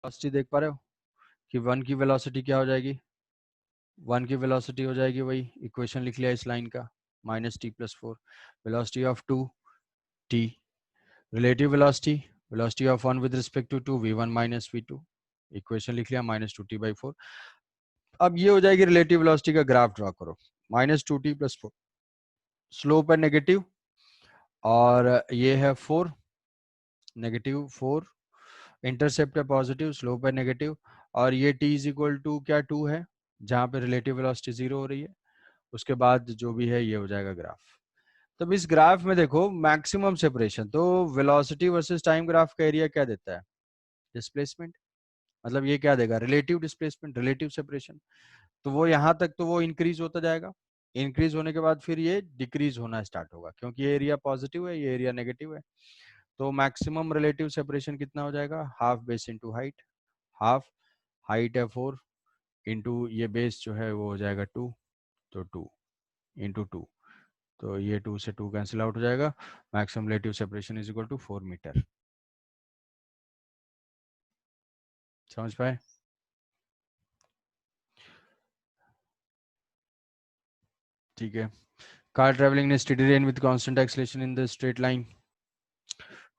Velocity देख पा रहे हो कि वन की वेलोसिटी क्या हो जाएगी? वन की वेलोसिटी हो जाएगी, वही इक्वेशन लिख लिया इस लाइन का, -t+4। Velocity of 2 t, relative velocity, velocity of 1 with respect to 2 v1 minus v2, equation लिख लिया -2t/4। अब ये हो जाएगी रिलेटिव वेलोसिटी का ग्राफ ड्रॉ करो, -2t+4, स्लोप है नेगेटिव और ये है 4, -4, इंटरसेप्ट है पॉजिटिव, स्लोप है नेगेटिव, और ये t इज इक्वल टू क्या 2 है, जहाँ पे रिलेटिव वेलोसिटी 0 हो रही है। उसके बाद जो भी है ये हो जाएगा ग्राफ। तो इस ग्राफ में देखो मैक्सिमम सेपरेशन, तो वेलोसिटी वर्सेस टाइम ग्राफ का एरिया क्या देता है? डिस्प्लेसमेंट। मतलब ये क्या देगा? Relative displacement, relative separation. तो वो यहाँ तक तो वो इंक्रीज होता जाएगा, इंक्रीज होने के बाद फिर ये डिक्रीज होना स्टार्ट होगा, क्योंकि ये एरिया पॉजिटिव है, ये एरिया नेगेटिव है। तो मैक्सिमम रिलेटिव सेपरेशन कितना हो जाएगा? Half base into height, half height है 4 इंटू ये बेस जो है वो हो जाएगा 2, तो 2 इंटू 2, तो ये 2 से 2 कैंसिल आउट हो जाएगा। Maximum relative separation is equal to 4 metre. समझ पाए? ठीक है। Car travelling in steady rain with constant acceleration in the straight line,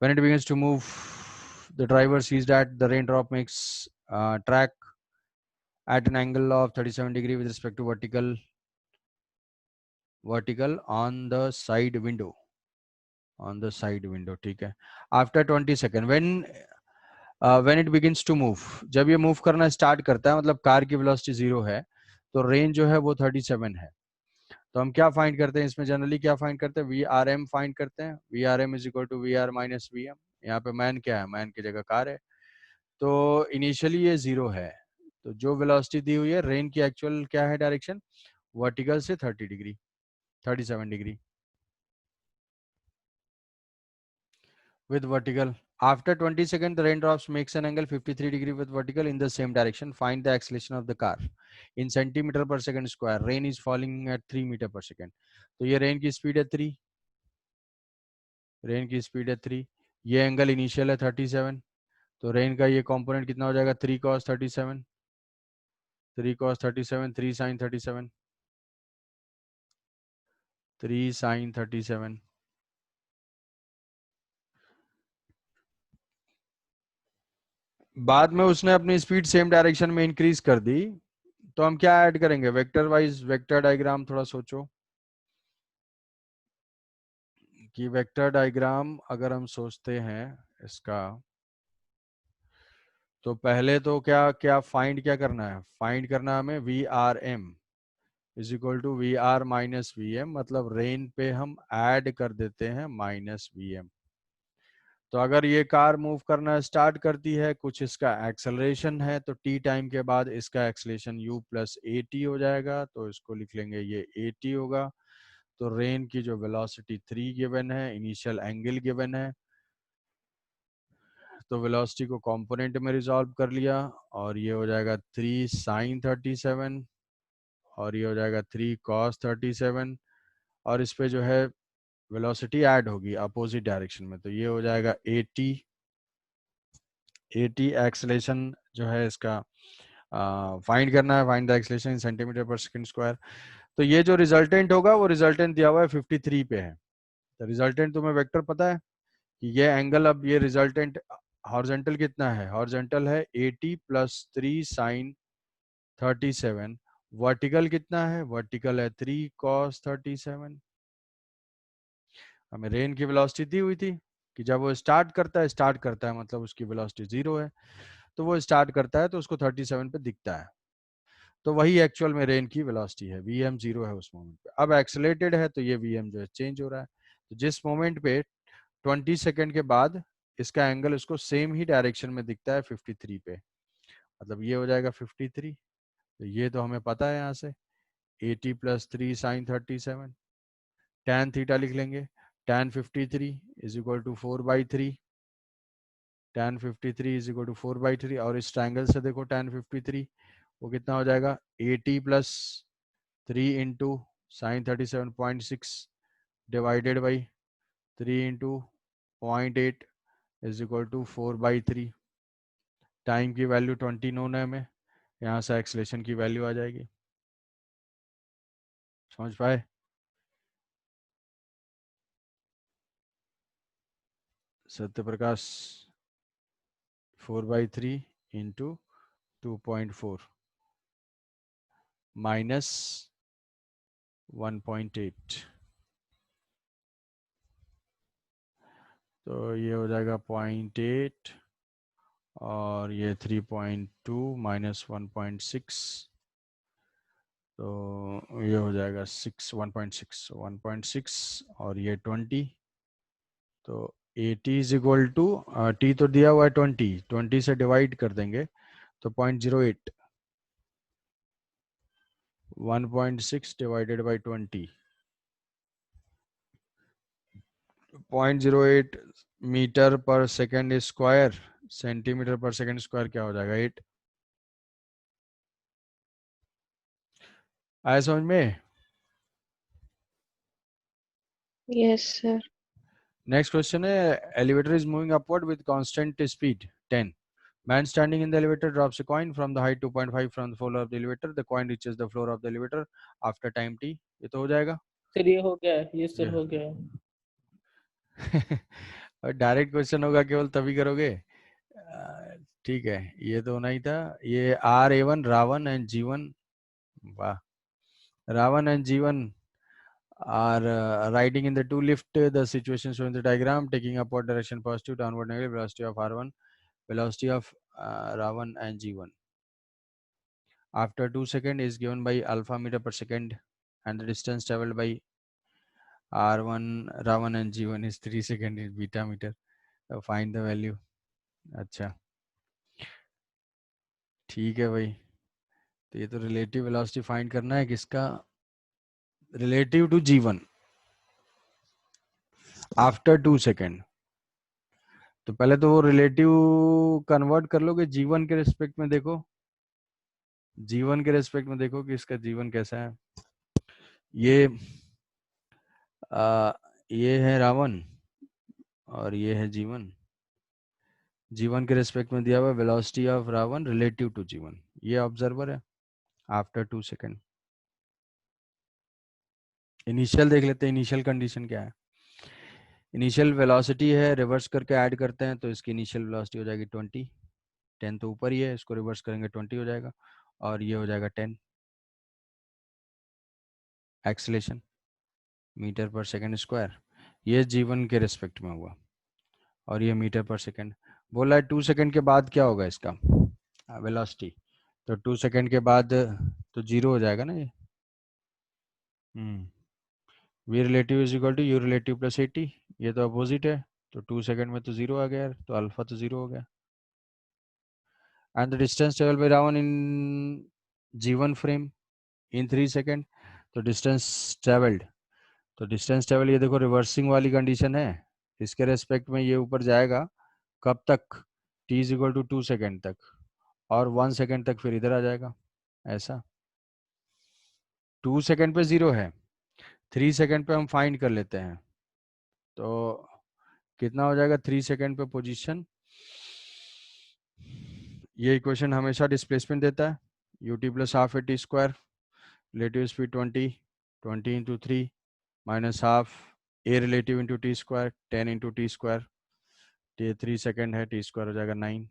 when it begins to move, the driver sees that the raindrop makes track at an angle of 37 degree with respect to vertical on the side window, ठीक है। After 20 second, when it begins to move, जब ये move करना start करता है, मतलब car की velocity 0 है, तो रेंज जो है वो 37 है। तो हम क्या फाइंड करते हैं इसमें? जनरली क्या फाइंड करते हैं? वी आर एम फाइंड करते हैं। V R M is equal to V R minus V M. यहाँ पे मैन क्या है? मैन की जगह कार है। तो इनिशियली ये 0 है, तो जो वेलोसिटी दी हुई है, रेन की एक्चुअल क्या है डायरेक्शन? वर्टिकल से 30 degree, 37 degree with vertical. After 20 seconds, the raindrops makes an angle 53 degree with vertical in the same direction. Find the acceleration of the car in centimeter per second square. Rain is falling at 3 meter per second. तो ये rain की speed है 3, rain की speed है 3, ये angle initial है 37, तो rain का ये कंपोनेंट कितना हो जाएगा? 3 cos 37, 3 cos 37, 3 sin 37, 3 sin 37। बाद में उसने अपनी स्पीड सेम डायरेक्शन में इंक्रीज कर दी, तो हम क्या ऐड करेंगे? वेक्टर वाइज वेक्टर डायग्राम थोड़ा सोचो कि वेक्टर डायग्राम अगर हम सोचते हैं इसका, तो पहले तो क्या क्या फाइंड क्या करना है? फाइंड करना है हमें V R M is equal to V R minus V M, मतलब रेन पे हम ऐड कर देते हैं माइनस वी एम। तो अगर ये कार मूव करना स्टार्ट करती है, कुछ इसका एक्सेलरेशन है, तो टी टाइम के बाद इसका acceleration u plus A T हो जाएगा, तो इसको लिख लेंगे ये ए टी होगा। तो रेन की जो वेलोसिटी 3 गिवन है, इनिशियल एंगल गिवन है, तो वेलोसिटी को कंपोनेंट में रिजॉल्व कर लिया, और ये हो जाएगा 3 साइन 37, और ये हो जाएगा 3 कॉस 37, और इस पे जो है वेलोसिटी ऐड होगी अपोजिट डायरेक्शन में, तो ये हो जाएगा 80, 80 एक्सेलेरेशन जो है इसका फाइंड करना है, find the acceleration in centimetre पर सेकंड स्क्वायर। तो ये जो रिजल्टेंट होगा वो रिजल्टेंट दिया हुआ है 53 पे है। तो रिजल्टेंट तुम्हें वेक्टर पता है कि ये एंगल, अब ये रिजल्टेंट हॉरिजॉन्टल कितना है? हॉरिजॉन्टल है 80 प्लस 3 साइन 37, वर्टिकल कितना है? वर्टिकल है 3 कॉस 37। हमें रेन की वेलोसिटी दी हुई थी कि जब वो स्टार्ट करता है मतलब उसकी वेलोसिटी 0 है, तो वो स्टार्ट करता है तो उसको 37 पे दिखता है, तो वही एक्चुअल में रेन की वेलोसिटी है। वी एम 0 है उस मोमेंट पे। अब एक्सेलेटेड है तो ये वी एम जो है चेंज हो रहा है, तो जिस मोमेंट पे 20 सेकेंड के बाद इसका एंगल उसको सेम ही डायरेक्शन में दिखता है 53 पे, मतलब ये हो जाएगा 53। तो ये तो हमें पता है यहाँ से 80 प्लस 3 साइन 37, tan थीटा लिख लेंगे, tan 53 is equal to 4/3, tan 53 is equal to 4/3, और इस ट्रायंगल से देखो tan 53 वो कितना हो जाएगा? 80 plus 3 into sine 37.6 divided by 3 into 0.8 is equal to 4/3, time की वैल्यू 20 नोन है हमें, यहाँ से एक्सलेशन की वैल्यू आ जाएगी। समझ पाए? सत्य प्रकाश 4/3 इंटू 2.4 माइनस 1.8, तो ये हो जाएगा 0.8 और ये 3.2 माइनस 1.6, तो ये हो जाएगा 1.6 और ये 20, तो 80 इज इक्वल टू टी तो दिया हुआ है 20 से डिवाइड कर देंगे तो 0.08, 1.6 divided by 20, 0.08 metre per second square, centimetre पर सेकेंड स्क्वायर क्या हो जाएगा 8। आया समझ में? Yes sir. नेक्स्ट क्वेश्चन है, elevator is moving upward with constant speed 10. Man standing in the elevator drops a coin from the height 2.5 from the floor of the elevator. The coin reaches the floor of the elevator after time t. ये तो हो जाएगा। Sir ये हो गया, ये sir हो गया। और डायरेक्ट क्वेश्चन होगा केवल तभी करोगे। ठीक है, ये तो होना ही था। ये R A1 रावण एंड जीवन, वाह, रावण एंड जीवन are riding in the two lift. The situation shown in the diagram, taking upward direction positive, downward negative, velocity of R1, velocity of Ravan and G1 after 2 seconds is given by alpha meter per second, and the distance traveled by R1 Ravan and G1 is 3 seconds in beta meter. So find the value. अच्छा ठीक है भाई, तो ये तो relative velocity find करना है किसका, relative to G1 after 2 second. तो पहले तो वो रिलेटिव कन्वर्ट कर लोगे G1 के रिस्पेक्ट में, देखो G1 के रिस्पेक्ट में देखो कि इसका G1 कैसा है। ये ये है रावण और ये है G1। G1 के रिस्पेक्ट में दिया हुआ वेलोसिटी ऑफ रावण रिलेटिव टू G1, ये ऑब्जर्वर है आफ्टर 2 सेकेंड। इनिशियल देख लेते हैं, इनिशियल कंडीशन क्या है। इनिशियल वेलोसिटी है, रिवर्स करके ऐड करते हैं तो इसकी इनिशियल वेलोसिटी हो जाएगी 20, 10 तो ऊपर ही है, इसको रिवर्स करेंगे 20 हो जाएगा, और ये हो जाएगा 10 acceleration metre per second square. ये G1 के रिस्पेक्ट में हुआ, और ये मीटर पर सेकेंड। बोला है 2 सेकेंड के बाद क्या होगा इसका वेलोसिटी, तो 2 सेकेंड के बाद तो 0 हो जाएगा ना ये। V relative is equal to U relative plus 80, ये तो अपोजिट है, तो 2 सेकेंड में तो 0 आ गया यार, तो अल्फा तो 0 हो गया। And the distance travel by रावण in G1 frame in 3 second, तो डिस्टेंस ट्रेवल्ड, तो डिस्टेंस ट्रेवल ये देखो रिवर्सिंग वाली कंडीशन है, इसके रेस्पेक्ट में ये ऊपर जाएगा कब तक, t is equal to 2 second तक, और 1 सेकेंड तक फिर इधर आ जाएगा ऐसा। 2 सेकेंड पे 0 है, 3 सेकेंड पे हम फाइंड कर लेते हैं, तो कितना हो जाएगा 3 सेकेंड पे पोजीशन। ये इक्वेशन हमेशा डिस्प्लेसमेंट देता है, ut plus half A T square, relative speed 20 into 3 minus half a relative into T square 10 into T square, ये 3 सेकेंड है, टी स्क्वायर हो जाएगा 9,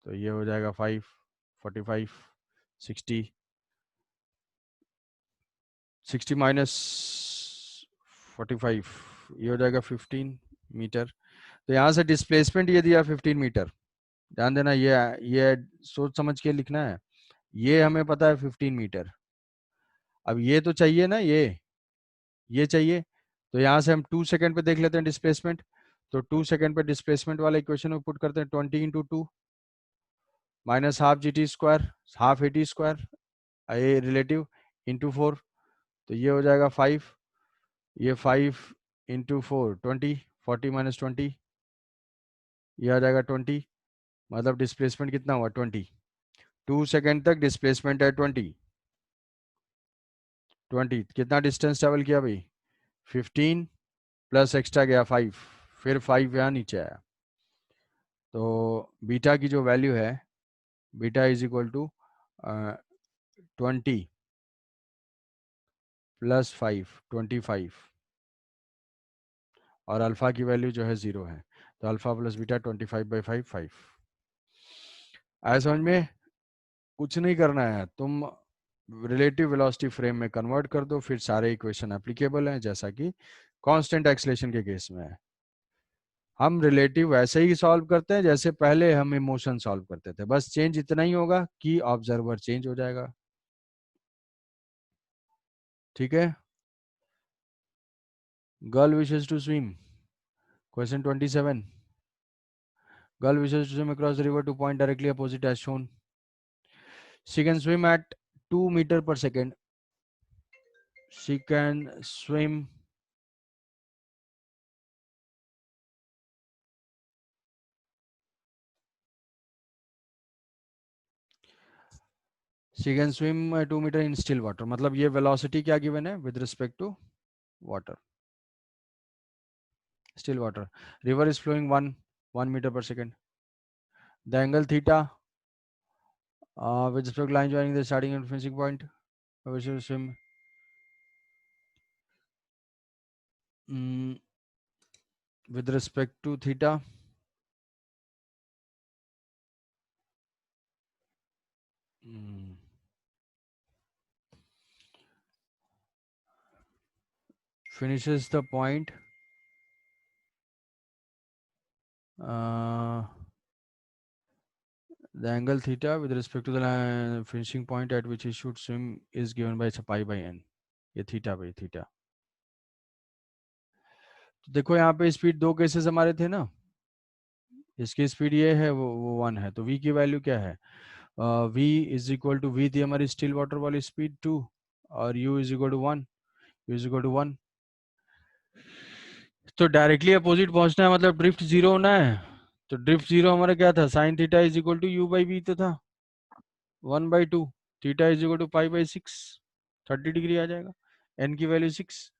तो ये हो जाएगा 5 45 60 60 माइनस 45, ये हो जाएगा 15 मीटर। तो यहाँ से डिस्प्लेसमेंट ये दिया 15 मीटर, ध्यान देना, ये सोच समझ के लिखना है। ये हमें पता है 15 मीटर, अब ये तो चाहिए ना, ये चाहिए, तो यहाँ से हम 2 सेकेंड पे देख लेते हैं डिस्प्लेसमेंट, तो 2 सेकेंड पे डिस्प्लेसमेंट वाले इक्वेशन में पुट करते हैं 20 into 2 minus half G T square, half A T square a relative into 4, तो ये हो जाएगा 5, ये 5 इंटू 4 20, 40 माइनस 20, ये आ जाएगा 20, मतलब डिस्प्लेसमेंट कितना हुआ 20, 2 सेकेंड तक डिस्प्लेसमेंट है 20, कितना डिस्टेंस ट्रेवल किया भाई 15 प्लस एक्स्ट्रा गया 5, फिर 5 यहाँ नीचे आया, तो बीटा की जो वैल्यू है beta is equal to 20 plus 5 25 और अल्फा की वैल्यू जो है 0 है, तो अल्फा प्लस बीटा 25/5 5। आया समझ में? कुछ नहीं करना है, तुम रिलेटिव वेलोसिटी फ्रेम में कन्वर्ट कर दो, फिर सारे इक्वेशन एप्लीकेबल हैं, जैसा कि कांस्टेंट एक्सीलरेशन के केस में है। हम रिलेटिव वैसे ही सॉल्व करते हैं जैसे पहले हम इमोशन सॉल्व करते थे, बस चेंज इतना ही होगा कि ऑब्जर्वर चेंज हो जाएगा। ठीक है। Girl wishes to swim, question 27। Girl wishes to swim across the river to point directly opposite as shown. She can swim at 2 metre per second. She can swim she can swim 2 metre in still water. मतलब ये velocity क्या given है with respect to water, still water. River is flowing 1 metre per second. The angle theta with respect to line joining the starting and finishing point, we should swim with respect to theta. Finishes the point the angle theta with respect to the finishing point at which he should swim is given by pi by n. ये theta by theta. तो देखो यहाँ पे speed दो cases हमारे थे ना, इसकी स्पीड ये है, वो 1 है, तो v की वैल्यू क्या है? v is equal to, v थी हमारी स्टिल वाटर वाली स्पीड 2 और u is equal to 1, u is equal to 1। तो डायरेक्टली अपोजिट पहुंचना है, मतलब ड्रिफ्ट जीरो होना है। तो ड्रिफ्ट जीरो हमारा क्या था? Sine theta is equal to u by v तो था 1/2, थीटा इज इक्वल टू पाई/6, 30 डिग्री आ जाएगा, एन की वैल्यू 6।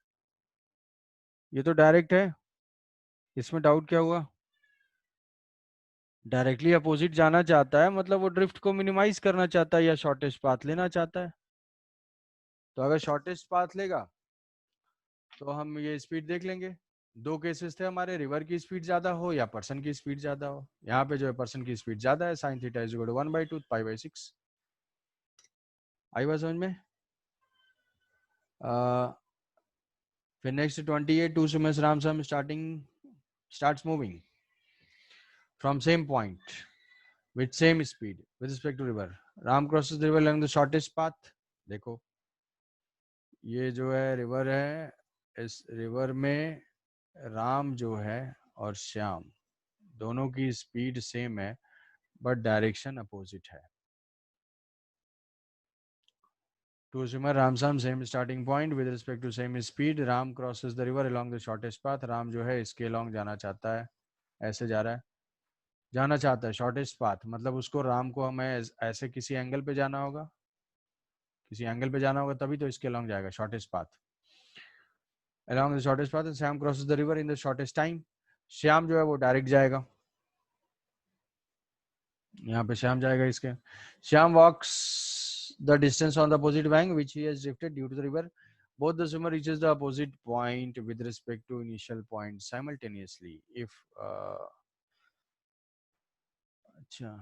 ये तो डायरेक्ट है, इसमें डाउट क्या हुआ? डायरेक्टली अपोजिट जाना चाहता है मतलब वो ड्रिफ्ट को मिनिमाइज करना चाहता है या शॉर्टेस्ट पाथ लेना चाहता है। तो अगर शॉर्टेस्ट पाथ लेगा तो हम ये स्पीड देख लेंगे। दो केसेस थे हमारे, रिवर की स्पीड ज्यादा हो या पर्सन की स्पीड ज्यादा हो। यहाँ पे जो है पर्सन की स्पीड ज्यादा है, sine theta is equal to 1/2 पाई/6। आई बात समझ में? फिर नेक्स्ट 28, टू स्विमर्स रामसम starts moving from same point with same speed with respect to river. Ram crosses the river along the shortest path. देखो ये जो है रिवर है, इस रिवर में राम जो है और श्याम दोनों की स्पीड सेम है बट डायरेक्शन अपोजिट है। Two swimmer Ramsam same starting point with respect to same speed. Ram crosses the river along the shortest path. Ram जो है इसके along जाना चाहता है, ऐसे जा रहा है, जाना चाहता है शॉर्टेस्ट पाथ, मतलब उसको राम को हमें ऐसे किसी एंगल पे जाना होगा, किसी एंगल पे जाना होगा तभी तो इसके along जाएगा shortest path. along the shortest path and Sam crosses the river in the shortest time. Shyam जो है वो डायरेक्ट जाएगा, यहाँ पे श्याम जाएगा इसके। Shyam walks the distance on the opposite bank which he has drifted due to the river. Both the swimmer reaches the opposite point with respect to initial point simultaneously if अच्छा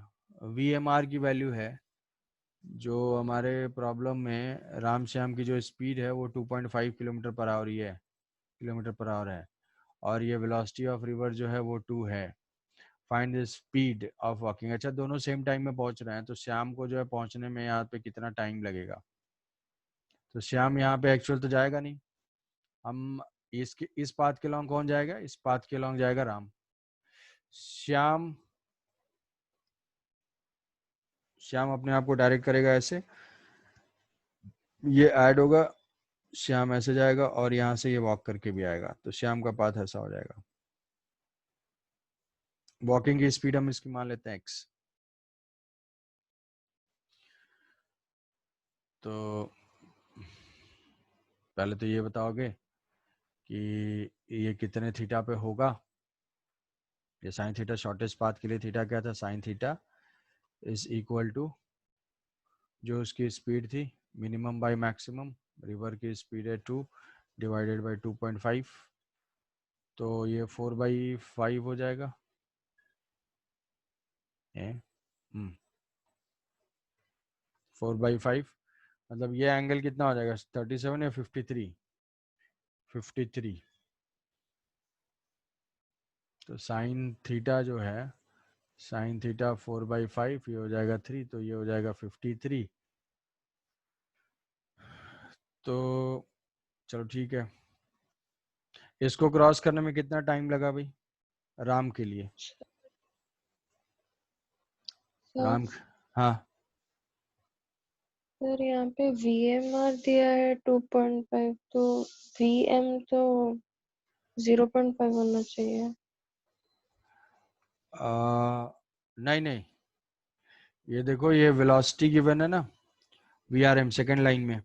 VMR की value है जो हमारे problem में राम श्याम की जो speed है वो 2.5 किलोमीटर पर आवर ही है, किलोमीटर पर आवर है, और ये वेलोसिटी ऑफ रिवर जो है वो 2 है। Find the speed of walking. अच्छा दोनों सेम टाइम में पहुंच रहे हैं तो श्याम को जो है पहुंचने में यहाँ पे कितना टाइम लगेगा? तो श्याम यहाँ पे एक्चुअल तो जाएगा नहीं, हम इस पाथ के लॉन्ग कौन जाएगा? इस पाथ के लॉन्ग जाएगा राम। श्याम अपने आप को डायरेक्ट करेगा ऐसे, ये ऐड होगा, श्याम ऐसे जाएगा और यहाँ से ये वॉक करके भी आएगा, तो श्याम का पाथ ऐसा हो जाएगा। वॉकिंग की स्पीड हम इसकी मान लेते हैं x। तो पहले तो ये बताओगे कि ये कितने थीटा पे होगा। ये साइन थीटा शॉर्टेस्ट पाथ के लिए थीटा क्या था? Sine theta is equal to जो उसकी स्पीड थी मिनिमम बाय मैक्सिमम, रिवर की स्पीड है 2 डिवाइडेड बाय 2.5, तो ये 4/5 हो जाएगा। 4/5 मतलब ये एंगल कितना हो जाएगा, 37 या 53? 53। तो साइन थीटा जो है, साइन थीटा 4/5, ये हो जाएगा 3, तो ये हो जाएगा 53। तो चलो ठीक है, इसको क्रॉस करने में कितना टाइम लगा भाई राम के लिए? राम, हाँ सर यहाँ पे VMR दिया है 2.5, तो VM तो 0.5 होना चाहिए। नहीं नहीं, ये देखो ये वेलोसिटी गिवन है ना, VRM सेकंड लाइन में,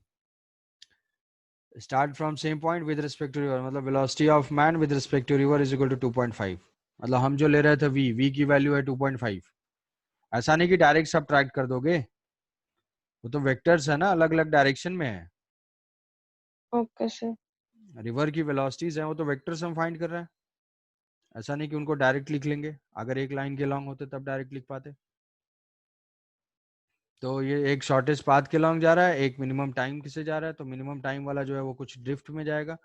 start from same point with respect to river, मतलब velocity of man with respect to river is equal to 2.5। मतलब हम जो ले रहे थे v की वैल्यू है 2.5। ऐसा नहीं कि डायरेक्ट सब्ट्रैक्ट कर दोगे, वो तो वेक्टर्स है ना, अलग अलग डायरेक्शन में है। Okay sir. रिवर की वेलोसिटीज है, वो तो वेक्टर्स हम फाइंड कर रहे हैं। ऐसा नहीं कि उनको डायरेक्ट लिख लेंगे, अगर एक लाइन के लॉन्ग होते तब डायरेक्ट लिख पाते। तो ये एक शॉर्टेस्ट पाथ के लॉन्ग जा रहा है, एक मिनिमम टाइम से जा रहा है, तो मिनिमम टाइम वाला जो है वो कुछ ड्रिफ्ट में जाएगा।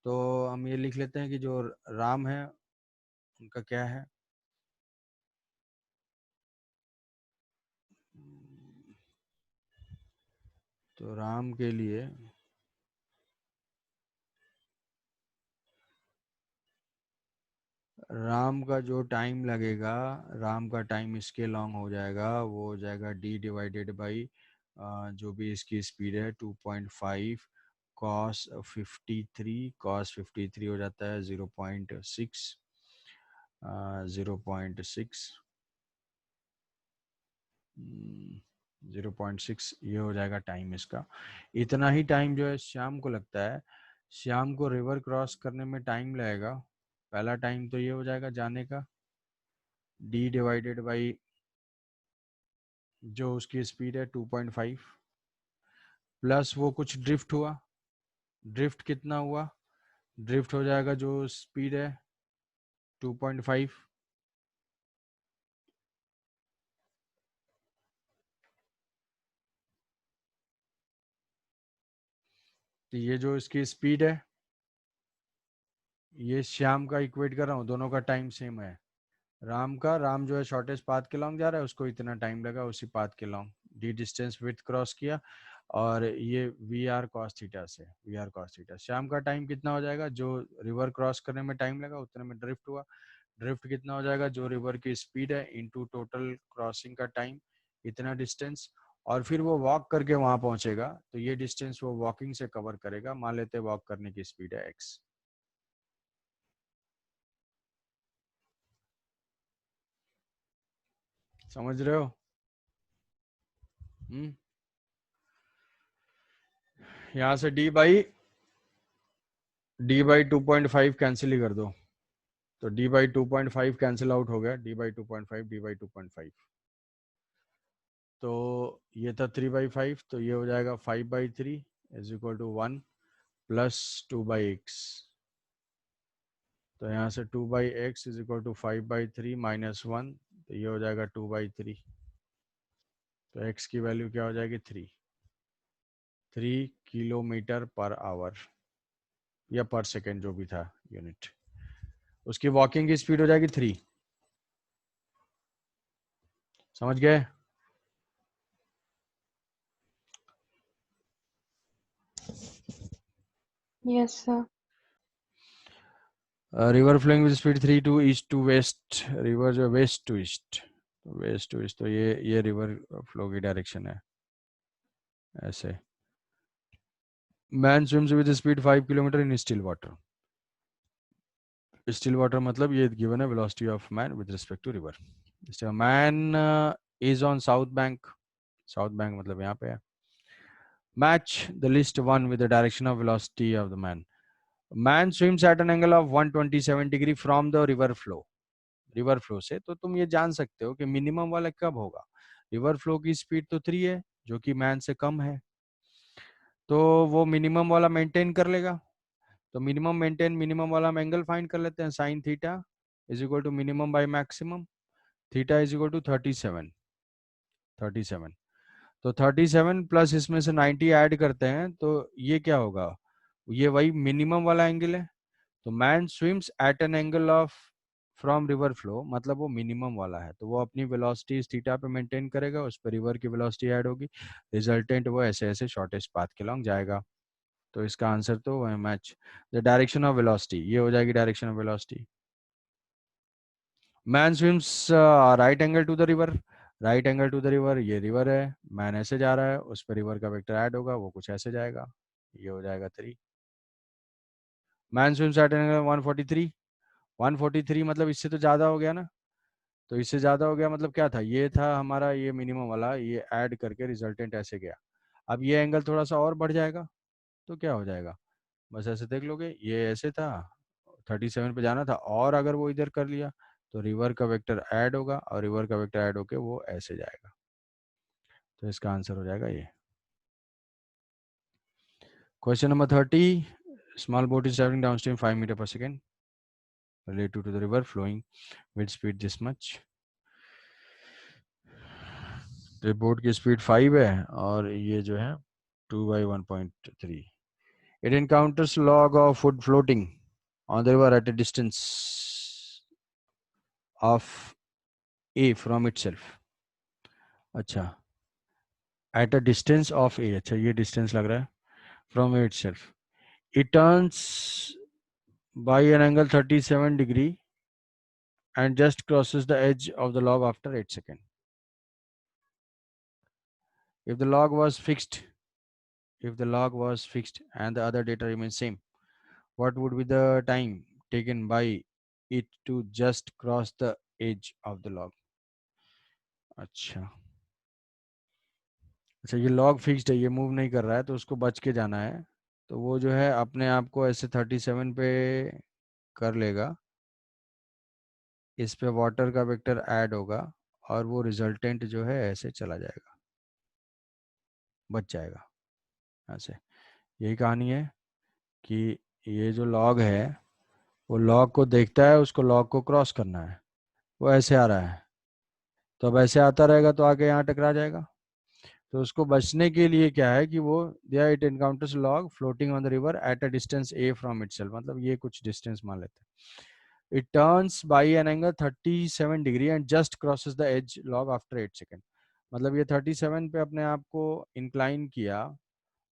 तो हम ये लिख लेते हैं कि जो राम है उनका क्या है, तो राम के लिए राम का जो टाइम लगेगा, राम का टाइम इसके लॉन्ग हो जाएगा, वो हो जाएगा d डिवाइडेड बाई जो भी इसकी स्पीड है 2.5 cos 53, cos 53 हो जाता है 0.6, 0.6, 0.6 ये हो जाएगा टाइम इसका। इतना ही टाइम जो है शाम को लगता है, शाम को रिवर क्रॉस करने में टाइम लगेगा। पहला टाइम तो ये हो जाएगा जाने का, d डिवाइडेड बाई जो उसकी स्पीड है 2.5, प्लस वो कुछ ड्रिफ्ट हुआ, ड्रिफ्ट कितना हुआ, ड्रिफ्ट हो जाएगा जो स्पीड है 2.5, तो ये जो इसकी स्पीड है, ये श्याम का इक्वेट कर रहा हूँ, दोनों का टाइम सेम है। राम का, राम जो है शॉर्टेस्ट पाथ के लॉन्ग जा रहा है, उसको इतना टाइम लगा उसी पाथ के long, D distance with cross किया, और ये वी आर कॉस थीटा से, वी आर कॉस थीटा। शाम का टाइम कितना हो जाएगा, जो रिवर क्रॉस करने में टाइम लगा उतने में ड्रिफ्ट हुआ, ड्रिफ्ट कितना हो जाएगा, जो रिवर की स्पीड है इनटू टोटल क्रॉसिंग का टाइम, इतना डिस्टेंस, और फिर वो वॉक करके वहां पहुंचेगा, तो ये डिस्टेंस वो वॉकिंग से कवर करेगा। मान लेते वॉक करने की स्पीड है x। समझ रहे हो? यहाँ से डी बाई 2.5 कैंसिल ही कर दो, तो d/2.5 कैंसिल आउट हो गया, d/2.5, d/2.5, तो ये था 3/5, तो ये हो जाएगा 5/3 is equal to 1 plus 2/x, तो यहाँ से 2/x is equal to 5/3 minus 1, तो ये हो जाएगा 2/3, तो x की वैल्यू क्या हो जाएगी 3 किलोमीटर पर आवर या पर सेकेंड जो भी था यूनिट, उसकी वॉकिंग की स्पीड हो जाएगी 3। समझ गए? Yes sir. River flowing with speed 3 to east to west, river जो west to east, west to east, तो ये रिवर फ्लो की डायरेक्शन है ऐसे। Man swims with speed 5 kilometre in still water, still water मतलब ये गिवन है velocity of man with respect to river. Man is on south bank, south bank मतलब यहाँ पे है। Match the list one with the direction of velocity of the man, man swims at an angle of 127 degree from the river flow, river flow से। तो तुम ये जान सकते हो कि मिनिमम वाला कब होगा, रिवर फ्लो की स्पीड तो 3 है जो कि मैन से कम है, तो वो मिनिमम वाला मेंटेन कर लेगा। तो मिनिमम वाला हम एंगल फाइंड कर लेते हैं, sine theta is equal to minimum by maximum, theta is equal to 37 तो 37 प्लस इसमें से 90 ऐड करते हैं तो ये क्या होगा, ये वही मिनिमम वाला एंगल है। तो man swims at an angle of from river flow, मतलब वो मिनिमम वाला है, तो वो अपनी वेलोसिटी इस थीटा पे मेंटेन करेगा, उस पर रिवर की वेलोसिटी ऐड होगी, रिजल्टेंट वो ऐसे ऐसे शॉर्टेस्ट पाथ के लॉन्ग जाएगा। तो इसका आंसर तो वह match the direction of velocity, ये हो जाएगी direction of velocity. Man swims right angle to the river, right angle to the river, ये रिवर है, मैन ऐसे जा रहा है, उस पर रिवर का वेक्टर ऐड होगा, वो कुछ ऐसे जाएगा, ये हो जाएगा 3। Man swims at an angle 143, 143 मतलब इससे तो ज़्यादा हो गया ना, तो इससे ज़्यादा हो गया मतलब क्या था, ये था हमारा ये मिनिमम वाला, ये ऐड करके रिजल्टेंट ऐसे गया। अब ये एंगल थोड़ा सा और बढ़ जाएगा तो क्या हो जाएगा, बस ऐसे देख लोगे, ये ऐसे था 37 पे जाना था, और अगर वो इधर कर लिया तो रिवर का वेक्टर ऐड होगा, और रिवर का वेक्टर ऐड होके वो ऐसे जाएगा, तो इसका आंसर हो जाएगा ये। Question number 30, small boat is travelling downstream 5 metre per second relative to the river flowing with speed this much। तो बोट की स्पीड 5 है और ये जो है 2/1.3। It encounters log of food floating on the river at a distance of a from itself। अच्छा, at a distance of a, अच्छा ये distance लग रहा है, from a itself। It turns by an angle 37 degree and just crosses the edge of the log after 8 seconds। If the log was fixed, if the log was fixed and the other data remains same, what would be the time taken by it to just cross the edge of the log। अच्छा, अच्छा ये log fixed है, ये move नहीं कर रहा है, तो उसको बच के जाना है, तो वो जो है अपने आप को ऐसे 37 पे कर लेगा, इस पे वाटर का वेक्टर ऐड होगा, और वो रिजल्टेंट जो है ऐसे चला जाएगा, बच जाएगा ऐसे। यही कहानी है कि ये जो लॉग है वो लॉग को देखता है, उसको लॉग को क्रॉस करना है, वो ऐसे आ रहा है, तो अब ऐसे आता रहेगा तो आके यहाँ टकरा जाएगा, तो उसको बचने के लिए क्या है कि वो दिया, it encounters log floating on the river at a distance A from itself, मतलब ये कुछ डिस्टेंस मान लेते हैं। It turns by an angle 37 degree and just crosses the edge log after 8 second, मतलब ये 37 पे अपने आप को इंक्लाइन किया,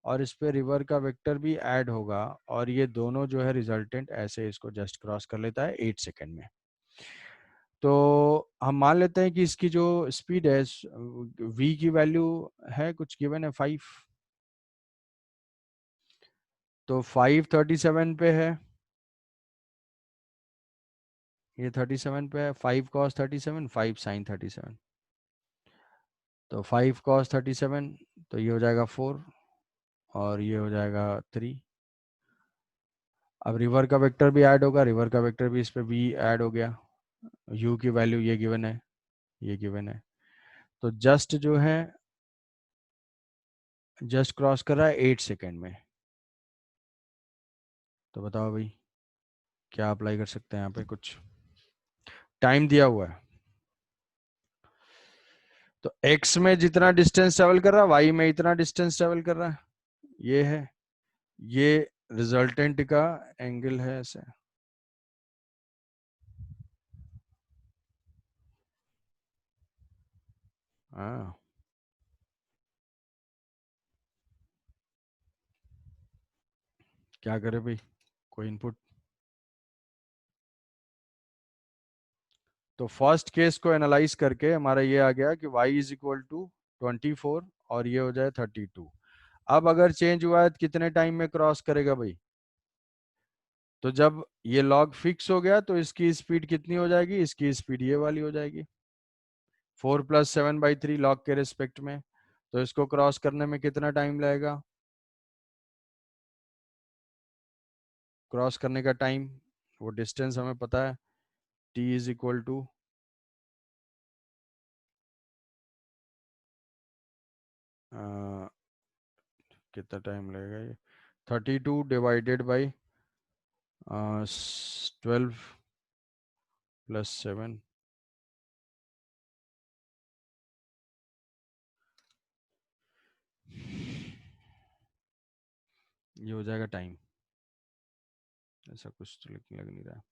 और इस पे रिवर का वेक्टर भी ऐड होगा, और ये दोनों जो है रिजल्टेंट ऐसे इसको जस्ट क्रॉस कर लेता है 8 सेकेंड में। तो हम मान लेते हैं कि इसकी जो स्पीड है v की वैल्यू है कुछ गिवन है 5, तो 5:37 पे है, ये 37 पे है, 5 cos 37, 5 sin 37, तो 5 cos 37, तो ये हो जाएगा 4 और ये हो जाएगा 3। अब रिवर का वेक्टर भी ऐड होगा, रिवर का वेक्टर भी इस पे v ऐड हो गया, u की वैल्यू ये गिवन है, ये गिवन है, तो जस्ट जो है जस्ट क्रॉस कर रहा है 8 सेकेंड में। तो बताओ भाई क्या अप्लाई कर सकते हैं यहाँ पे, कुछ टाइम दिया हुआ है, तो x में जितना डिस्टेंस ट्रेवल कर रहा है y में इतना डिस्टेंस ट्रेवल कर रहा है, ये है, ये रिजल्टेंट का एंगल है ऐसे। हाँ, क्या करे भाई, कोई इनपुट। तो फर्स्ट केस को एनालाइज करके हमारा ये आ गया कि y इज इक्वल टू 24 और ये हो जाए 32। अब अगर चेंज हुआ है तो कितने टाइम में क्रॉस करेगा भाई, तो जब ये लॉग फिक्स हो गया तो इसकी स्पीड कितनी हो जाएगी, इसकी स्पीड ये वाली हो जाएगी 4+7/3 लॉग के रिस्पेक्ट में, तो इसको क्रॉस करने में कितना टाइम लगेगा, क्रॉस करने का टाइम, वो डिस्टेंस हमें पता है, t इज इक्वल टू कितना टाइम लगेगा ये? 32 डिवाइडेड बाई 12 प्लस 7, ये हो जाएगा टाइम। ऐसा कुछ तो लग नहीं रहा है।